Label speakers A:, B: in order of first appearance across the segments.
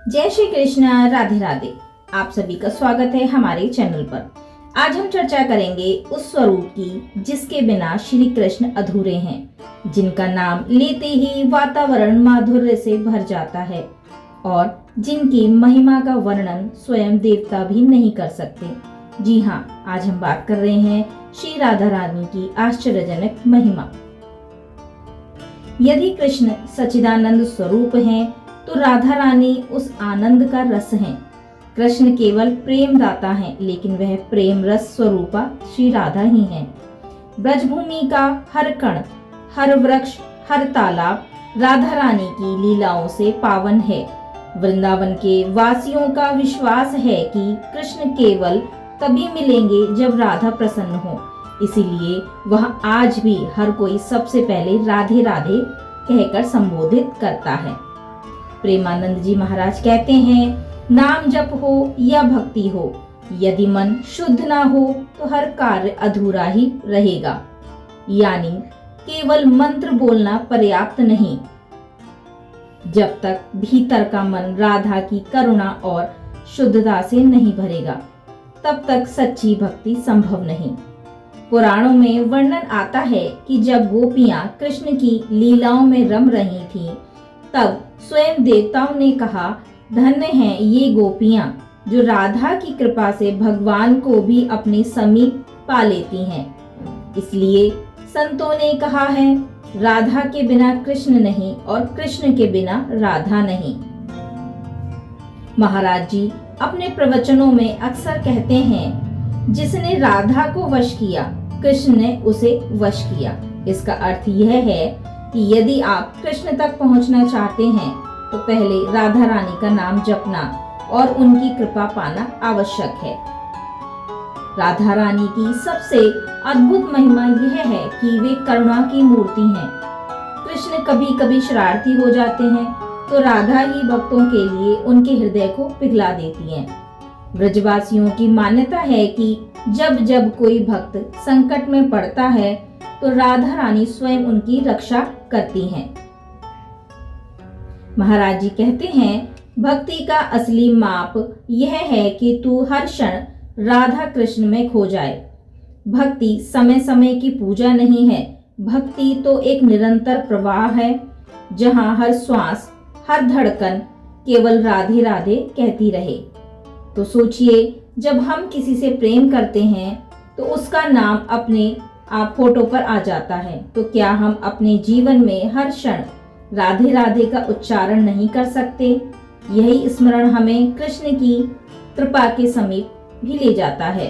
A: जय श्री कृष्ण, राधे राधे। आप सभी का स्वागत है हमारे चैनल पर। आज हम चर्चा करेंगे उस स्वरूप की जिसके बिना श्री कृष्ण अधूरे हैं, जिनका नाम लेते ही वातावरण माधुर्य से भर जाता है और जिनकी महिमा का वर्णन स्वयं देवता भी नहीं कर सकते। जी हाँ, आज हम बात कर रहे हैं श्री राधा रानी की आश्चर्यजनक महिमा। यदि कृष्ण सच्चिदानंद स्वरूप हैं, तो राधा रानी उस आनंद का रस हैं। कृष्ण केवल प्रेम दाता हैं, लेकिन वह प्रेम रस स्वरूपा श्री राधा ही हैं। ब्रजभूमि का हर कण, हर वृक्ष, हर तालाब राधा रानी की लीलाओं से पावन है। वृंदावन के वासियों का विश्वास है कि कृष्ण केवल तभी मिलेंगे जब राधा प्रसन्न हो, इसीलिए वह आज भी हर कोई सबसे पहले राधे राधे कहकर संबोधित करता है। प्रेमानंद जी महाराज कहते हैं, नाम जप हो या भक्ति हो, यदि मन शुद्ध ना हो तो हर कार्य अधूरा ही रहेगा। यानी केवल मंत्र बोलना पर्याप्त नहीं। जब तक भीतर का मन राधा की करुणा और शुद्धता से नहीं भरेगा, तब तक सच्ची भक्ति संभव नहीं। पुराणों में वर्णन आता है कि जब गोपियां कृष्ण की लीलाओं में रम रही थीं, तब स्वयं देवताओं ने कहा, धन्य हैं ये गोपियां जो राधा की कृपा से भगवान को भी अपने समीप पा लेती हैं। इसलिए संतों ने कहा है, राधा के बिना कृष्ण नहीं और कृष्ण के बिना राधा नहीं। महाराज जी अपने प्रवचनों में अक्सर कहते हैं, जिसने राधा को वश किया, कृष्ण ने उसे वश किया। इसका अर्थ यह है कि यदि आप कृष्ण तक पहुंचना चाहते हैं, तो पहले राधा रानी का नाम जपना और उनकी कृपा पाना आवश्यक है। राधा रानी की सबसे अद्भुत महिमा यह है कि वे करुणा की मूर्ति हैं। कृष्ण कभी कभी शरारती हो जाते हैं, तो राधा ही भक्तों के लिए उनके हृदय को पिघला देती हैं। ब्रजवासियों की मान्यता है कि जब जब कोई भक्त संकट में पड़ता है, तो राधा रानी स्वयं उनकी रक्षा करती हैं। महाराज जी कहते हैं, भक्ति का असली माप यह है कि तू हर क्षण राधा कृष्ण में खो जाए। भक्ति समय समय की पूजा नहीं है। भक्ति तो एक निरंतर प्रवाह है, जहां हर श्वास, हर धड़कन केवल राधे राधे कहती रहे। तो सोचिए, जब हम किसी से प्रेम करते हैं, तो उसका नाम अपने आप फोटो पर आ जाता है। तो क्या हम अपने जीवन में हर क्षण राधे राधे का उच्चारण नहीं कर सकते? यही स्मरण हमें कृष्ण की कृपा के समीप भी ले जाता है।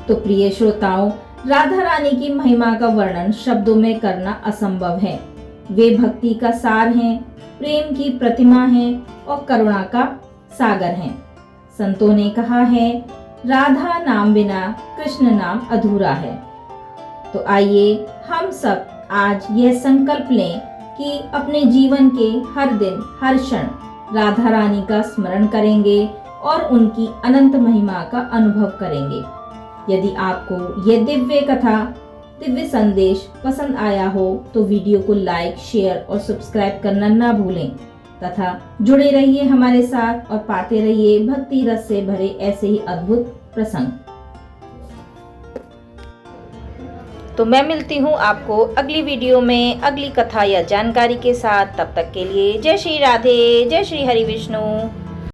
A: तो प्रिय श्रोताओं, राधा रानी की महिमा का वर्णन शब्दों में करना असंभव है। वे भक्ति का सार हैं, प्रेम की प्रतिमा हैं और करुणा का सागर हैं। संतों ने कहा है, राधा नाम बिना कृष्ण नाम अधूरा है। तो आइए हम सब आज यह संकल्प लें कि अपने जीवन के हर दिन, हर क्षण राधा रानी का स्मरण करेंगे और उनकी अनंत महिमा का अनुभव करेंगे। यदि आपको यह दिव्य कथा, दिव्य संदेश पसंद आया हो, तो वीडियो को लाइक, शेयर और सब्सक्राइब करना ना भूलें तथा जुड़े रहिए हमारे साथ और पाते रहिए भक्ति रस से भरे ऐसे ही अद्भुत प्रसंग। तो मैं मिलती हूँ आपको अगली वीडियो में अगली कथा या जानकारी के साथ। तब तक के लिए जय श्री राधे, जय श्री हरि विष्णु।